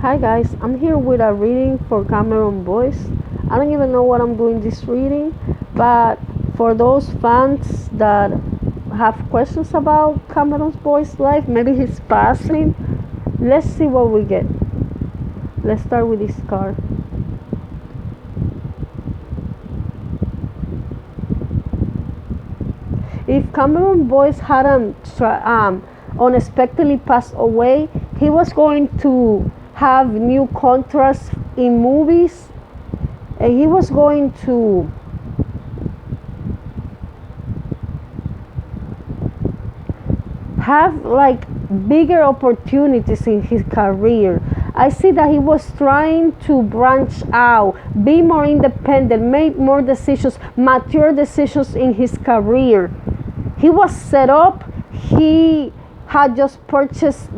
Hi guys, I'm here with a reading for Cameron Boyce. I don't even know what I'm doing this reading, but for those fans that have questions about Cameron Boyce's life, maybe his passing, let's see what we get. Let's start with this card. If Cameron Boyce hadn't unexpectedly passed away, he was going to have new contracts in movies, and he was going to have like bigger opportunities in his career. I see that he was trying to branch out, be more independent, make more decisions, mature decisions in his career. He was set up. He had just purchased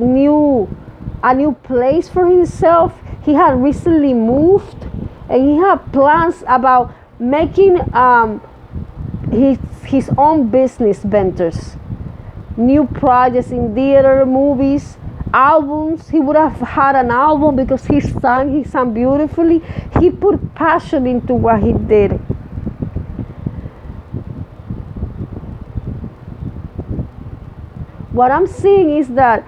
a new place for himself. He had recently moved, and he had plans about making his own business ventures, new projects in theater, movies, albums. He would have had an album because he sang beautifully. He put passion into what he did. What I'm seeing is that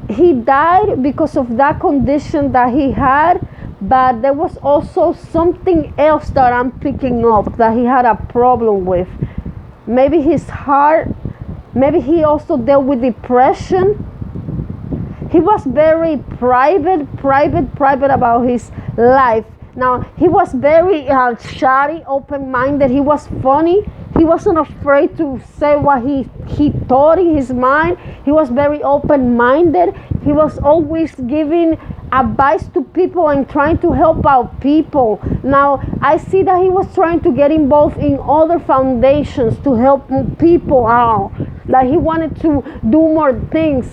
he died because of that condition that he had, but there was also something else that I'm picking up that he had a problem with. Maybe his heart, maybe he also dealt with depression. He was very private about his life. Now, he was very shy, open-minded. He was funny. He wasn't afraid to say what he thought in his mind. He was very open-minded. He was always giving advice to people and trying to help out people. Now, I see that he was trying to get involved in other foundations to help people out. Like he wanted to do more things,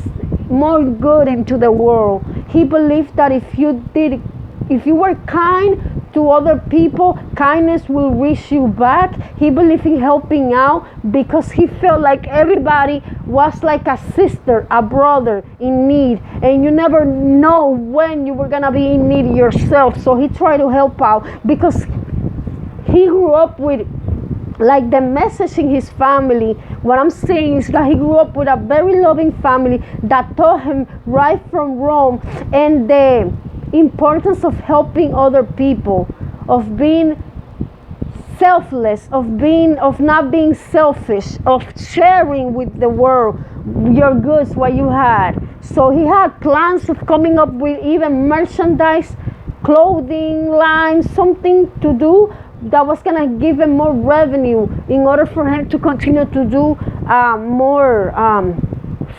more good into the world. He believed that if you were kind to other people, kindness will reach you back. He believed in helping out because he felt like everybody was like a sister, a brother in need, and you never know when you were gonna be in need yourself. So he tried to help out because he grew up with like the message in his family. What I'm saying is that he grew up with a very loving family that taught him right from wrong and the importance of helping other people, of being selfless, of not being selfish, of sharing with the world your goods, what you had. So he had plans of coming up with even merchandise, clothing lines, something to do that was gonna give him more revenue in order for him to continue to do more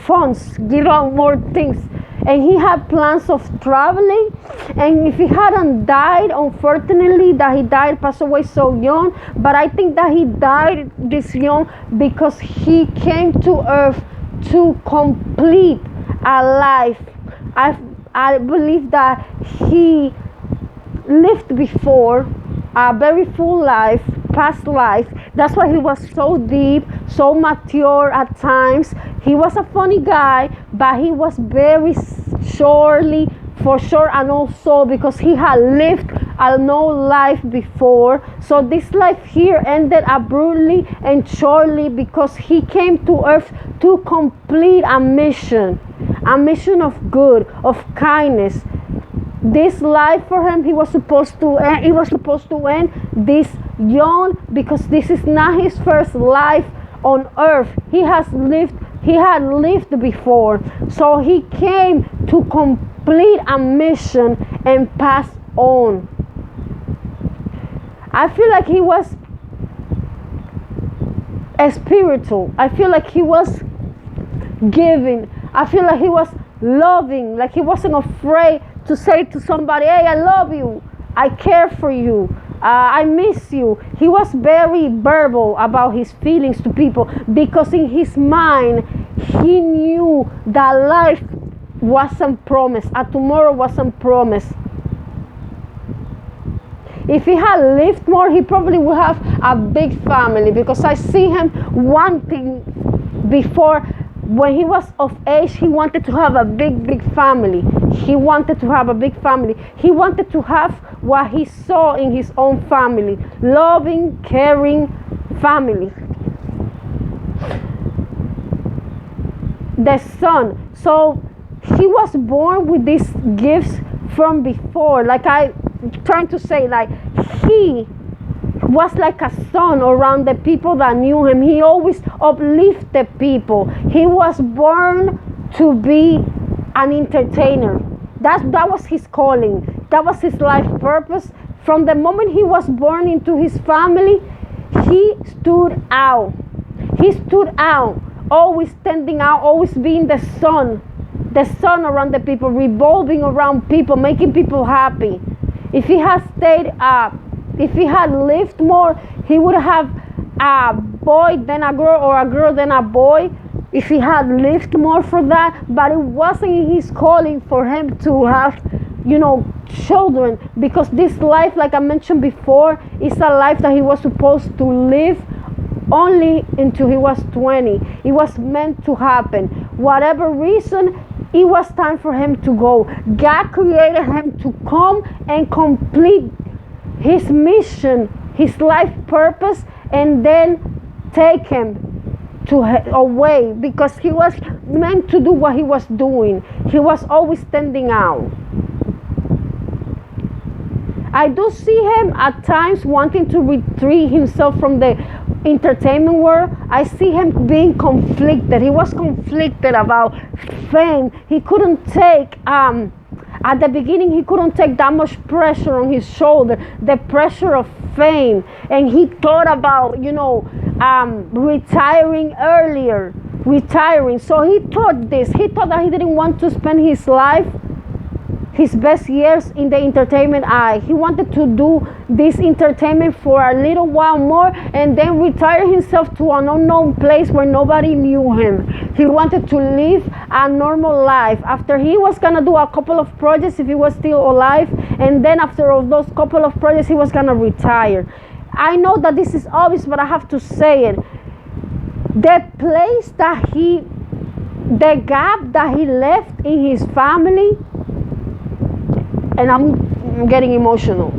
funds, give out more things. And he had plans of traveling, and if he hadn't died, unfortunately that he passed away so young, but I think that he died this young because he came to earth to complete a life. I believe that he lived before a very full life, past life. That's why he was so deep, so mature at times. He was a funny guy, but he was very surely, for sure, and also because he had lived a no life before. So this life here ended abruptly and shortly because he came to earth to complete a mission of good, of kindness. This life for him, it was supposed to end this young because this is not his first life on earth. He had lived before. So he came to complete a mission and pass on. I feel like he was spiritual. I feel like he was giving. I feel like he was loving, like he wasn't afraid to say to somebody, hey, I love you, I care for you, I miss you. He was very verbal about his feelings to people because in his mind, he knew that life wasn't promised, a tomorrow wasn't promised. If he had lived more, he probably would have a big family because I see him wanting before when he was of age, he wanted to have a big family. He wanted to have a big family. He wanted to have what he saw in his own family, loving, caring family. The son. So he was born with these gifts from before. Like I trying to say, like he was like a son around the people that knew him. He always uplifted people. He was born to be an entertainer. That was his calling. That was his life purpose. From the moment he was born into his family, he stood out. He stood out, always standing out, always being the sun around the people, revolving around people, making people happy. If he had stayed up, if he had lived more, he would have a boy then a girl, or a girl then a boy, if he had lived more for that. But it wasn't in his calling for him to have, children, because this life, like I mentioned before, is a life that he was supposed to live only until he was 20. It was meant to happen. Whatever reason, it was time for him to go. God created him to come and complete his mission, his life purpose, and then take him away, because he was meant to do what he was doing. He was always standing out. I do see him at times wanting to retreat himself from the entertainment world. I see him being conflicted. He was conflicted about fame. He couldn't take at the beginning, he couldn't take that much pressure on his shoulder, the pressure of fame. And he thought about, retiring earlier, So he thought this. He thought that he didn't want to spend his life, his best years in the entertainment eye. He wanted to do this entertainment for a little while more and then retire himself to an unknown place where nobody knew him. He wanted to live a normal life. After he was gonna do a couple of projects if he was still alive, and then after all those couple of projects he was gonna retire. I know that this is obvious, but I have to say it. The gap that he left in his family, and I'm getting emotional.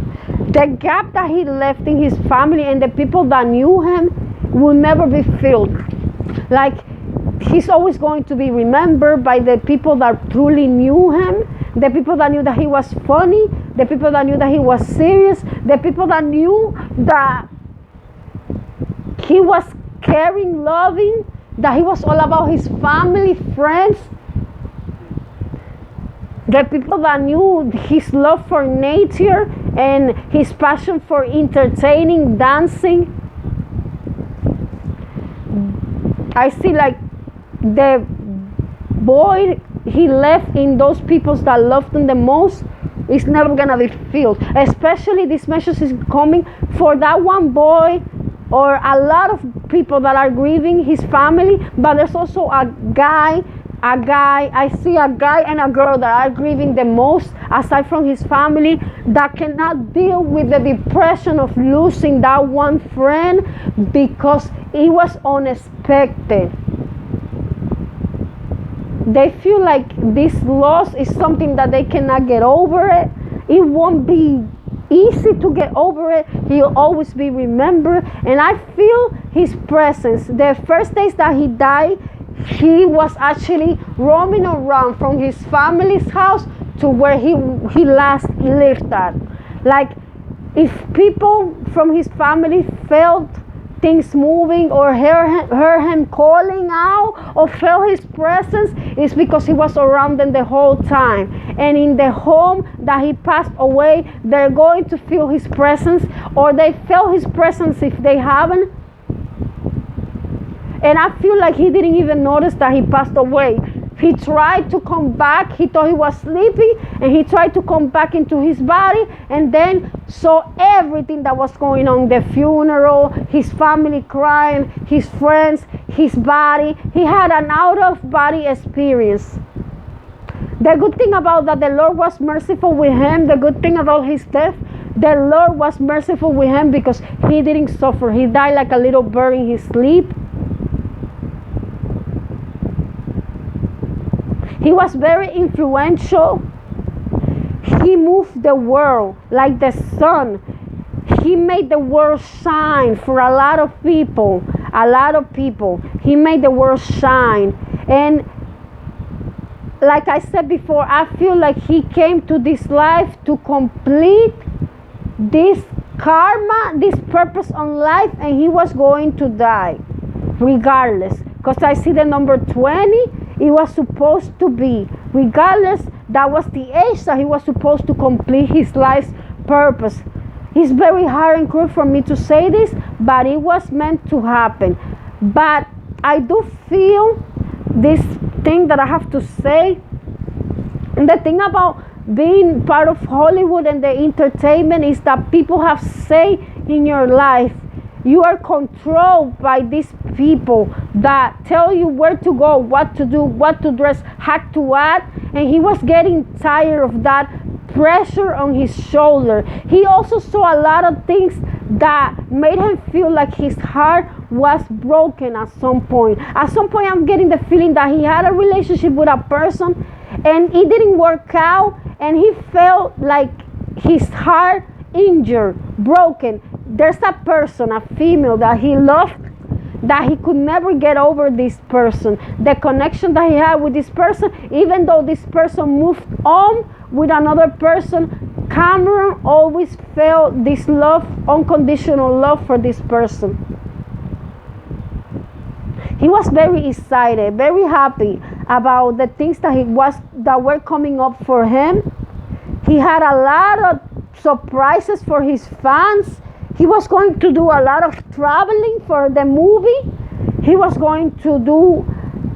The gap that he left in his family and the people that knew him will never be filled. Like, he's always going to be remembered by the people that truly knew him, the people that knew that he was funny, the people that knew that he was serious, the people that knew that he was caring, loving, that he was all about his family, friends. The people that knew his love for nature and his passion for entertaining, dancing. I see like the void he left in those people that loved him the most is never gonna be filled. Especially this message is coming for that one boy, or a lot of people that are grieving his family, but there's also I see a guy and a girl that are grieving the most, aside from his family, that cannot deal with the depression of losing that one friend because it was unexpected. They feel like this loss is something that they cannot get over it. It won't be easy to get over it. He'll always be remembered. And I feel his presence. The first days that he died, he was actually roaming around from his family's house to where he last lived at. Like, if people from his family felt things moving or heard him calling out or felt his presence, it's because he was around them the whole time. And in the home that he passed away, they're going to feel his presence, or they felt his presence if they haven't. And I feel like he didn't even notice that he passed away. He tried to come back. He thought he was sleeping, and he tried to come back into his body, and then saw everything that was going on, the funeral, his family crying, his friends, his body. He had an out-of-body experience. The good thing about that, the Lord was merciful with him. The good thing about his death, the Lord was merciful with him because he didn't suffer. He died like a little bird in his sleep. He was very influential. He moved the world like the sun. He made the world shine for a lot of people. A lot of people. He made the world shine. And like I said before, I feel like he came to this life to complete this karma, this purpose on life, and he was going to die regardless. Because I see the number 20, it was supposed to be. Regardless, that was the age that he was supposed to complete his life's purpose. It's very hard and cruel for me to say this, but it was meant to happen. But I do feel this thing that I have to say. And the thing about being part of Hollywood and the entertainment is that people have say in your life. You are controlled by these people that tell you where to go, what to do, what to dress, how to act. And he was getting tired of that pressure on his shoulder. He also saw a lot of things that made him feel like his heart was broken at some point. At some point, I'm getting the feeling that he had a relationship with a person and it didn't work out, and he felt like his heart injured, broken. There's a person, a female that he loved, that he could never get over this person. The connection that he had with this person, even though this person moved on with another person, Cameron always felt this love, unconditional love for this person. He was very excited, very happy about the things that were coming up for him. He had a lot of surprises for his fans. He was going to do a lot of traveling for the movie. He was going to do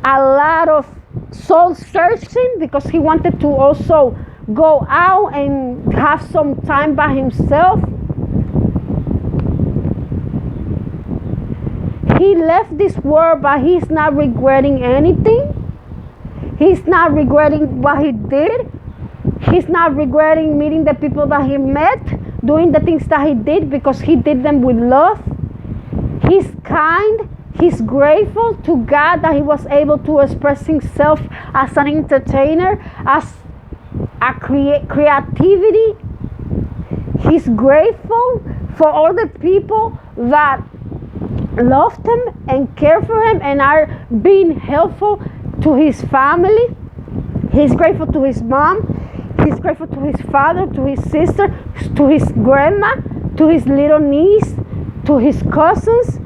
a lot of soul searching because he wanted to also go out and have some time by himself. He left this world, but he's not regretting anything. He's not regretting what he did. He's not regretting meeting the people that he met, doing the things that he did, because he did them with love. He's kind. He's grateful to God that he was able to express himself as an entertainer, as a creativity. He's grateful for all the people that loved him and care for him and are being helpful to his family. He's grateful to his mom. He's grateful to his father, to his sister, to his grandma, to his little niece, to his cousins.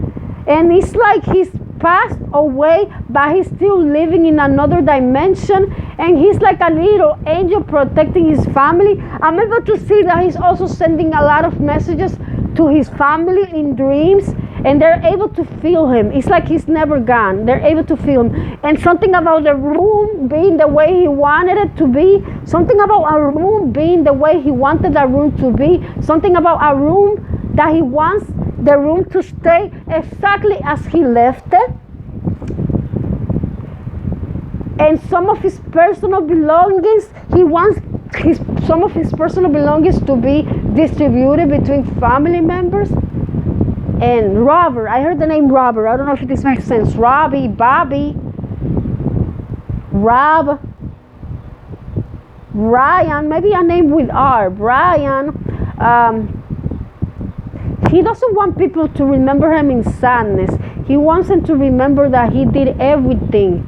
And it's like he's passed away, but he's still living in another dimension. And he's like a little angel protecting his family. I'm able to see that he's also sending a lot of messages to his family in dreams. And they're able to feel him. It's like he's never gone. They're able to feel him. And something about the room being the way he wanted it to be. Something about a room being the way he wanted the room to be. Something about a room that he wants the room to stay exactly as he left it. And some of his personal belongings, he wants some of his personal belongings to be distributed between family members. And Robert, I heard the name Robert. I don't know if this makes sense. Robbie, Bobby, Rob, Ryan, maybe a name with R. Brian. He doesn't want people to remember him in sadness. He wants them to remember that he did everything.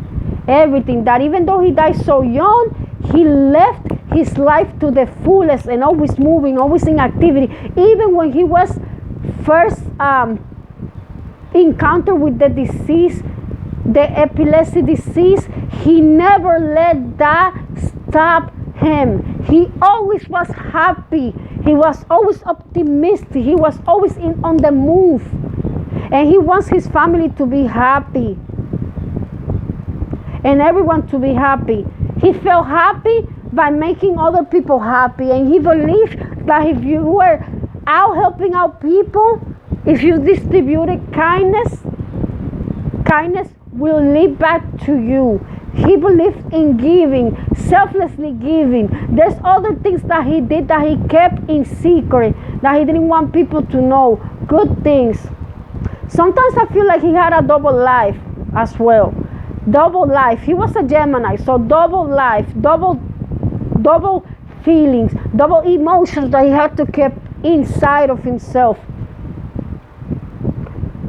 That even though he died so young, he left his life to the fullest and always moving, always in activity. Even when he was first encounter with the disease, the epilepsy disease, he never let that stop him. He always was happy. He was always optimistic. He was always on the move. And he wants his family to be happy. And everyone to be happy. He felt happy by making other people happy. And he believed that if you were out helping out people, if you distributed kindness, kindness will lead back to you. He believed in giving, selflessly giving. There's other things that he did that he kept in secret, that he didn't want people to know. Good things. Sometimes I feel like he had a double life as well. double life. He was a Gemini, so double life, double feelings, double emotions that he had to keep inside of himself.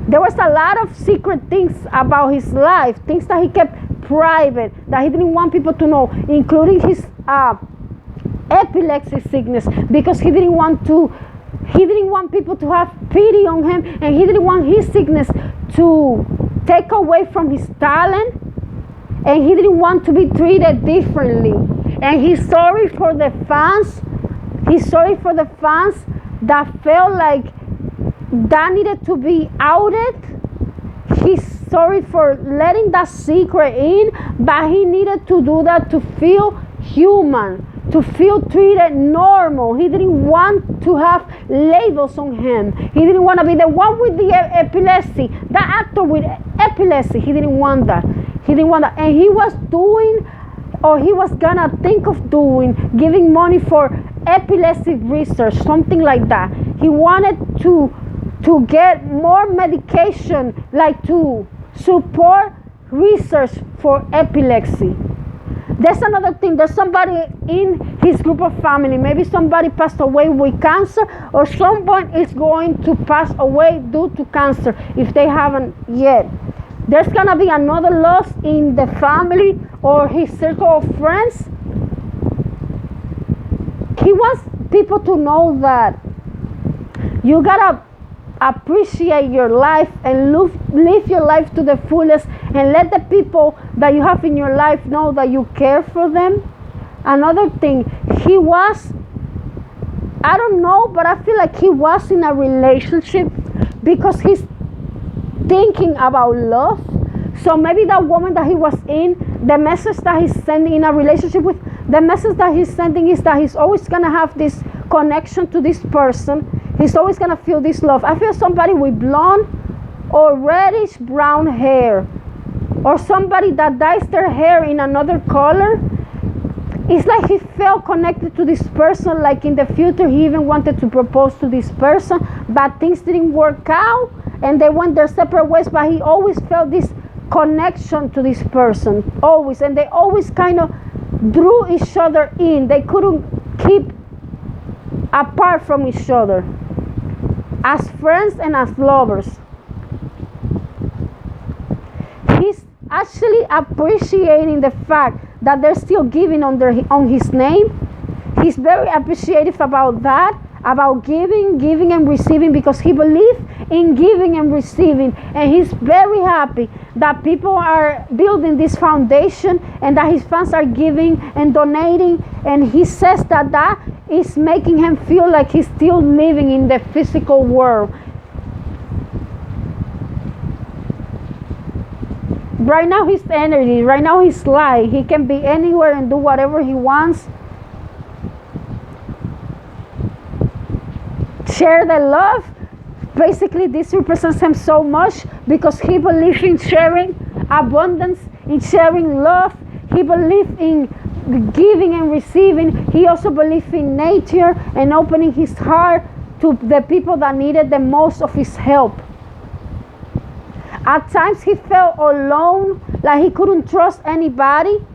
There was a lot of secret things about his life, things that he kept private, that he didn't want people to know, including his epilepsy sickness, because he didn't want people to have pity on him, and he didn't want his sickness to take away from his talent, and he didn't want to be treated differently. And he's sorry for the fans. He's sorry for the fans that felt like that needed to be outed. He's sorry for letting that secret in, but he needed to do that to feel human, to feel treated normal. He didn't want to have labels on him. He didn't want to be the one with the epilepsy, the actor with epilepsy. He didn't want that. He didn't want that. And he was doing, or he was gonna think of doing, giving money for epilepsy research, something like that. He wanted to get more medication, like to support research for epilepsy. There's another thing. There's somebody in his group of family. Maybe somebody passed away with cancer, or someone is going to pass away due to cancer if they haven't yet. There's going to be another loss in the family or his circle of friends. He wants people to know that you got to appreciate your life and live your life to the fullest, and let the people that you have in your life know that you care for them. Another thing, he was, I don't know, but I feel like he was in a relationship because he's thinking about love. So maybe that woman that he was in, the message that he's sending in a relationship with, the message that he's sending is that he's always going to have this connection to this person. He's always going to feel this love. I feel somebody with blonde or reddish brown hair, or somebody that dyes their hair in another color. It's like he felt connected to this person, like in the future he even wanted to propose to this person, but things didn't work out and they went their separate ways, but he always felt this connection to this person, always. And they always kind of drew each other in. They couldn't keep apart from each other, as friends and as lovers. He's actually appreciating the fact that they're still giving on his name. He's very appreciative about that, about giving and receiving, because he believes in giving and receiving. And he's very happy that people are building this foundation and that his fans are giving and donating. And he says that that is making him feel like he's still living in the physical world. Right now his energy, right now he's light. He can be anywhere and do whatever he wants. Share the love. Basically, this represents him so much because he believes in sharing abundance, in sharing love. He believes in giving and receiving. He also believes in nature and opening his heart to the people that needed the most of his help. At times he felt alone, like he couldn't trust anybody,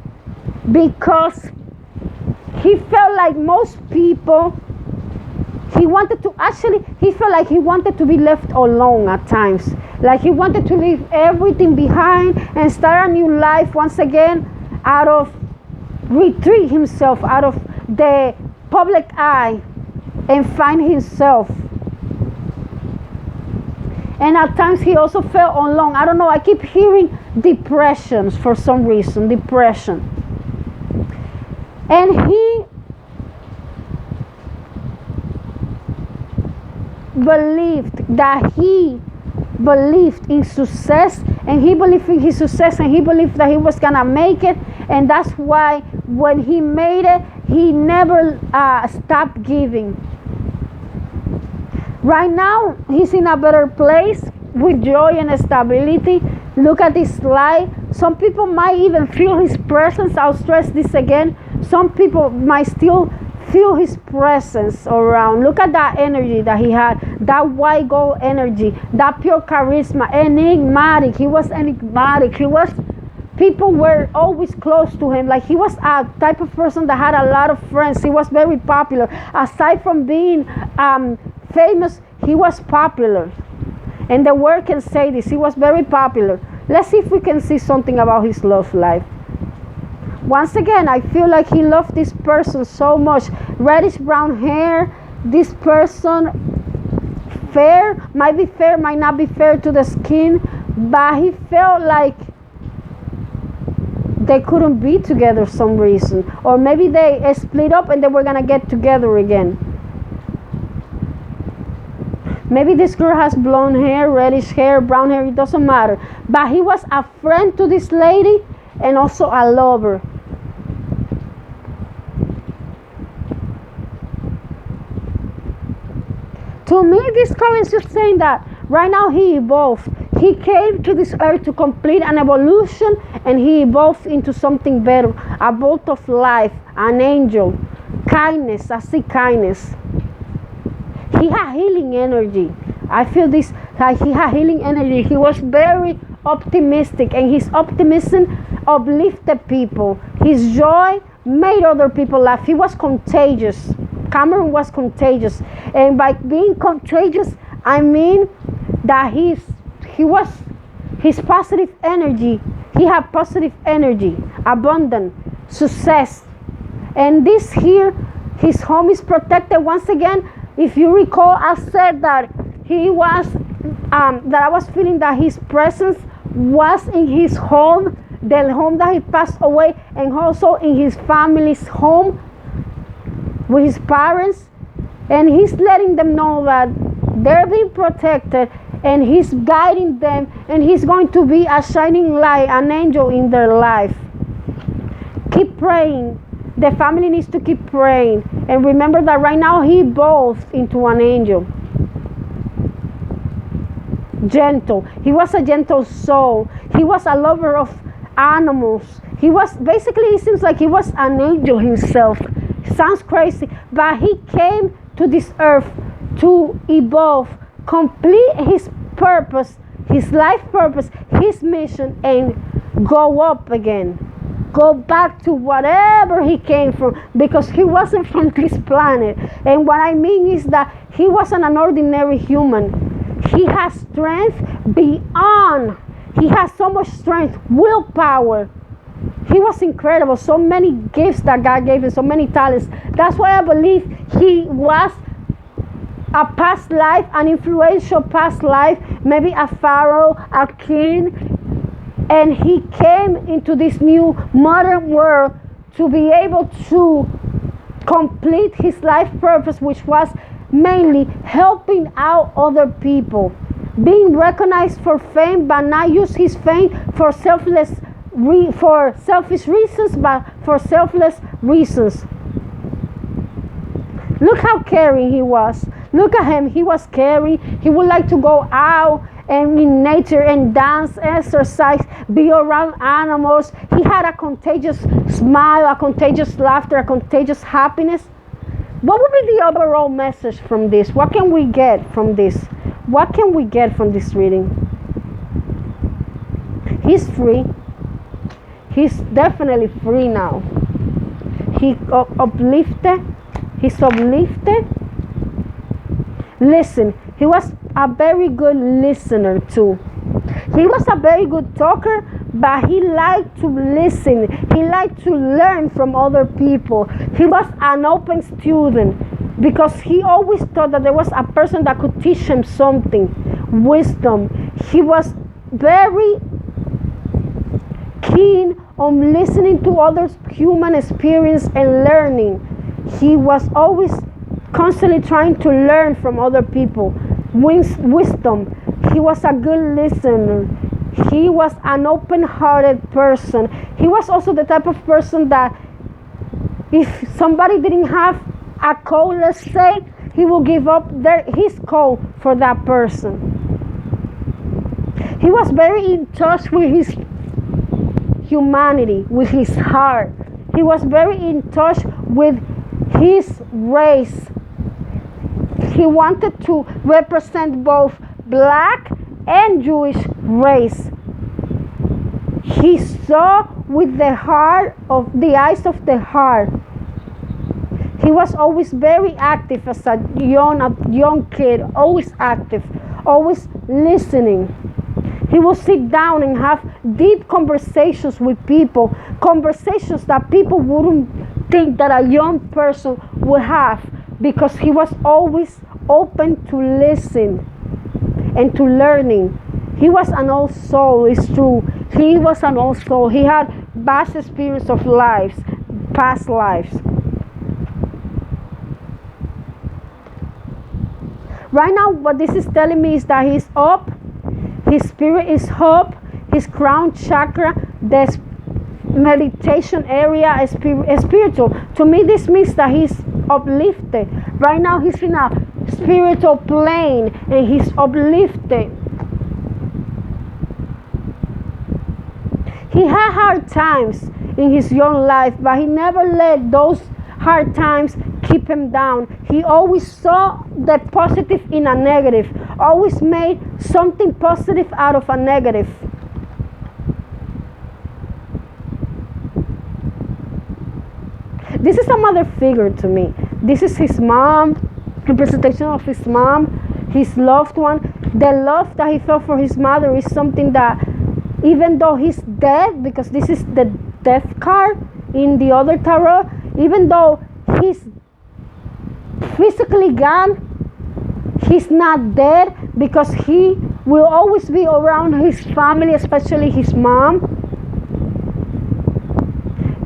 because he felt like most people, he felt like he wanted to be left alone at times. Like he wanted to leave everything behind and start a new life once again, out of retreat himself out of the public eye and find himself. And at times he also felt alone. I don't know, I keep hearing depressions for some reason, depression. And he believed in success, and he believed in his success, and he believed that he was gonna make it. And that's why when he made it, he never stopped giving. Right now, he's in a better place with joy and stability. Look at this light. Some people might even feel his presence. I'll stress this again. Some people might still feel his presence around. Look at that energy that he had, that white gold energy, that pure charisma, enigmatic. He was enigmatic. people were always close to him. Like, he was a type of person that had a lot of friends. He was very popular. Aside from being famous, he was popular. And the word can say this. He was very popular. Let's see if we can see something about his love life. Once again, I feel like he loved this person so much. Reddish brown hair. This person, fair, might be fair, might not be fair to the skin, but he felt like they couldn't be together for some reason. Or maybe they split up and they were gonna get together again. Maybe this girl has blonde hair, reddish hair, brown hair, it doesn't matter. But he was a friend to this lady and also a lover. To me, this card is just saying that right now he evolved. He came to this earth to complete an evolution, and he evolved into something better. A bolt of life, an angel, kindness. I see kindness. He had healing energy. I feel this, like he had healing energy. He was very optimistic, and his optimism uplifted people. His joy made other people laugh. He was contagious. Cameron was contagious, and by being contagious, I mean that his positive energy. He had positive energy, abundant, success, and this here, his home is protected. Once again, if you recall, I said that he was that I was feeling that his presence was in his home, the home that he passed away, and also in his family's home with his parents, and he's letting them know that they're being protected, and he's guiding them, and he's going to be a shining light, an angel in their life. Keep praying. The family needs to keep praying, and remember that right now he evolved into an angel. Gentle. He was a gentle soul. He was a lover of animals. He was basically, it seems like he was an angel himself. Sounds crazy, but he came to this earth to evolve, complete his purpose, his life purpose, his mission, and go up again. Go back to whatever he came from, because he wasn't from this planet. And what I mean is that he wasn't an ordinary human. He has strength beyond. He has so much strength, willpower. He was incredible. So many gifts that God gave him, so many talents. That's why I believe he was a past life, an influential past life, maybe a pharaoh, a king, and he came into this new modern world to be able to complete his life purpose, which was mainly helping out other people, being recognized for fame, but not use his fame for selfish reasons, but for selfless reasons. Look how caring he was. Look at him. He was caring. He would like to go out and in nature and dance, exercise, be around animals. He had a contagious smile, a contagious laughter, a contagious happiness. What would be the overall message from this? What can we get from this? What can we get from this reading? He's free. He's definitely free now. He's uplifted. Listen, he was a very good listener too. He was a very good talker, but he liked to listen. He liked to learn from other people. He was an open student because he always thought that there was a person that could teach him something, wisdom. He was very keen on listening to others' human experience and learning. He was always constantly trying to learn from other people. Wisdom. He was a good listener. He was an open-hearted person. He was also the type of person that if somebody didn't have a code, let's say, he will give up his code for that person. He was very in touch with his humanity, with his heart. He was very in touch with his race. He wanted to represent both black and Jewish race. He saw with the heart of the eyes of the heart. He was always very active as a young kid, always active, always listening. He will sit down and have deep conversations with people, conversations that people wouldn't think that a young person would have, because he was always open to listen and to learning. He was an old soul, it's true. He was an old soul. He had vast experience of lives, past lives. Right now, what this is telling me is that he's up, his spirit is up, his crown chakra, the meditation area is spiritual. To me, this means that he's uplifted. Right now, he's in a spiritual plane and he's uplifted. He had hard times in his young life, but he never let those hard times keep him down. He always saw the positive in a negative, always made something positive out of a negative. This is a mother figure to me. This is his mom, representation of his mom, his loved one. The love that he felt for his mother is something that, even though he's dead, because this is the death card in the other tarot, even though he's physically gone, he's not dead, because he will always be around his family, especially his mom.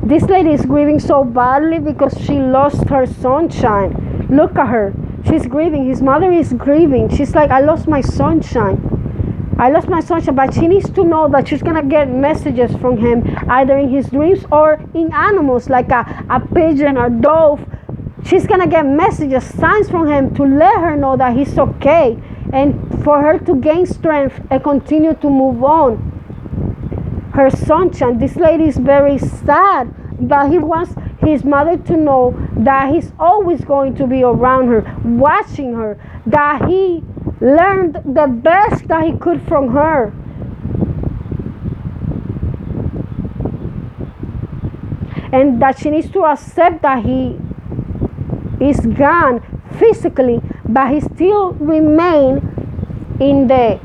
This lady is grieving so badly because she lost her sunshine. Look at her. She's grieving. His mother is grieving. She's like, I lost my sunshine. I lost my sunshine. But she needs to know that she's going to get messages from him, either in his dreams or in animals, like a pigeon or dove. She's going to get messages, signs from him to let her know that he's okay, and for her to gain strength and continue to move on. Her sunshine. This lady is very sad, but he wants his mother to know that he's always going to be around her, watching her, that he learned the best that he could from her. And that she needs to accept that he is gone physically, but he still remains in the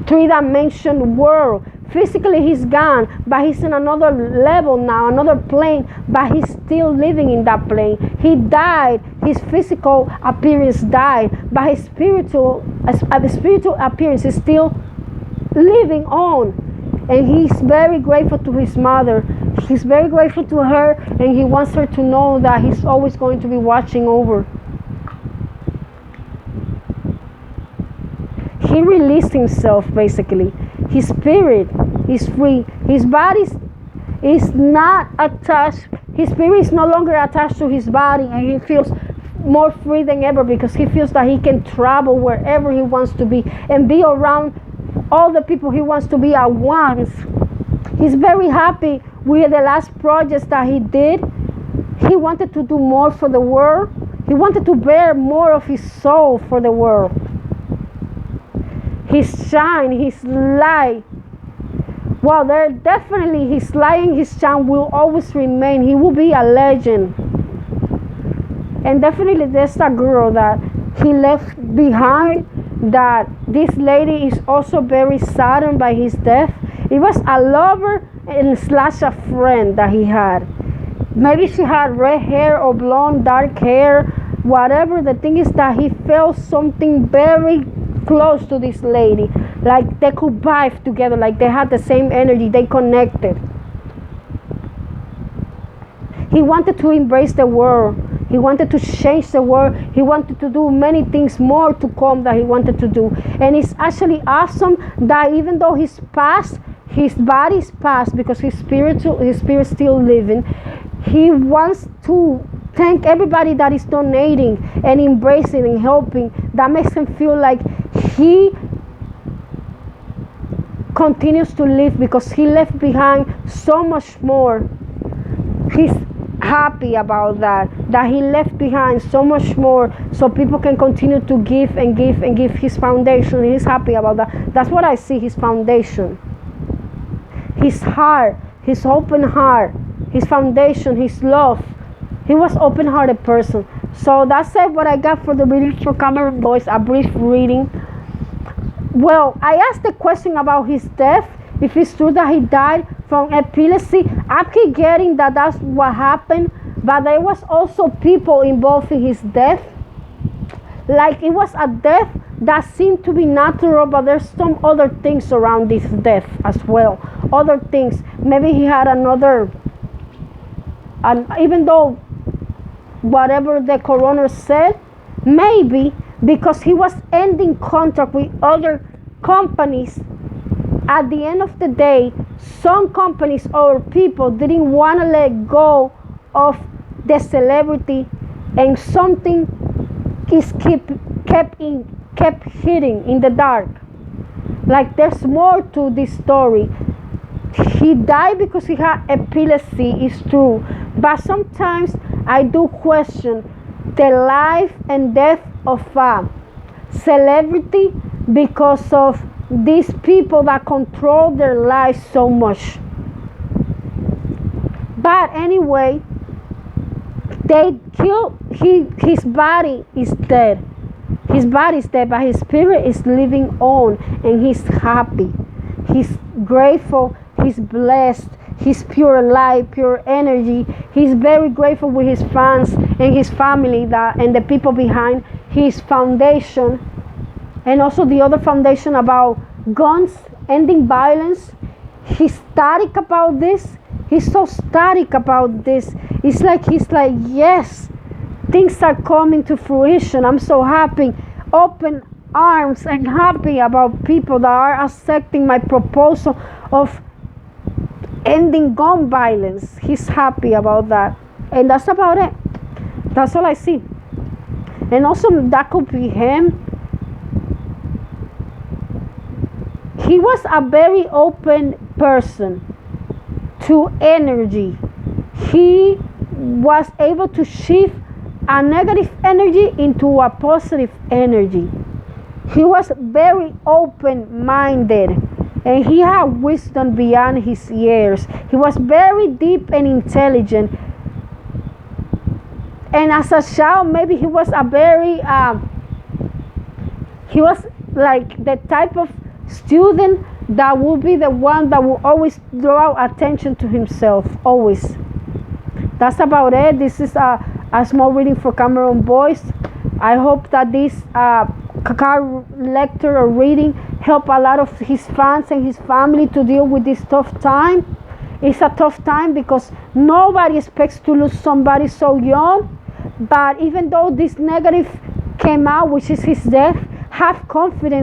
three-dimension world. Physically he's gone, but he's in another level now, another plane, but he's still living in that plane. He died, his physical appearance died, but his spiritual appearance is still living on. And he's very grateful to his mother. He's very grateful to her, and he wants her to know that he's always going to be watching over. He released himself, basically. His spirit is free. His body is not attached. His spirit is no longer attached to his body, and he feels more free than ever, because he feels that he can travel wherever he wants to be and be around all the people he wants to be at once. He's very happy with the last projects that he did. He wanted to do more for the world. He wanted to bear more of his soul for the world. His shine, his light. Well, there definitely his light and his shine will always remain. He will be a legend. And definitely there's a girl that he left behind, that this lady is also very saddened by his death. It was a lover and slash a friend that he had. Maybe she had red hair or blonde, dark hair, whatever. The thing is that he felt something very close to this lady, like they could vibe together, like they had the same energy, they connected. He wanted to embrace the world. He wanted to change the world. He wanted to do many things more to come that he wanted to do. And it's actually awesome that even though he's past, his body's past, because his spirit's still living, he wants to thank everybody that is donating and embracing and helping. That makes him feel like he continues to live, because he left behind so much more. He's happy about that he left behind so much more, so people can continue to give and give and give. His foundation, he's happy about that. That's what I see, his foundation. his heart, his open heart, his foundation, his love. He was open-hearted person. So that's it, what I got for the reading for Cameron Boyce, a brief reading. Well, I asked the question about his death, if it's true that he died from epilepsy. I keep getting that that's what happened, but there was also people involved in his death. Like it was a death that seemed to be natural, but there's some other things around this death as well. Other things. Maybe he had another, and even though whatever the coroner said, maybe because he was ending contract with other companies, at the end of the day, some companies or people didn't want to let go of the celebrity, and something is kept hitting in the dark. Like there's more to this story. He died because he had epilepsy, is true, but sometimes I do question the life and death of a celebrity because of these people that control their lives so much. But anyway, they killed his body is dead. His body is dead, but his spirit is living on, and he's happy. He's grateful. He's blessed. He's pure light, pure energy. He's very grateful with his fans and his family and the people behind his foundation, and also the other foundation about guns, ending violence. He's static about this. He's so static about this. He's like, yes, things are coming to fruition. I'm so happy. Open arms and happy about people that are accepting my proposal of ending gun violence. He's happy about that. And that's about it. That's all I see. And also that could be him. He was a very open person to energy. He was able to shift a negative energy into a positive energy. He was very open-minded, and he had wisdom beyond his years. He was very deep and intelligent. And as a child, maybe he was he was like the type of student that will be the one that will always draw attention to himself, always. That's about it. This is a small reading for Cameron Boyce. I hope that this card lecture or reading help a lot of his fans and his family to deal with this tough time. It's a tough time because nobody expects to lose somebody so young. But even though this negative came out, which is his death, have confidence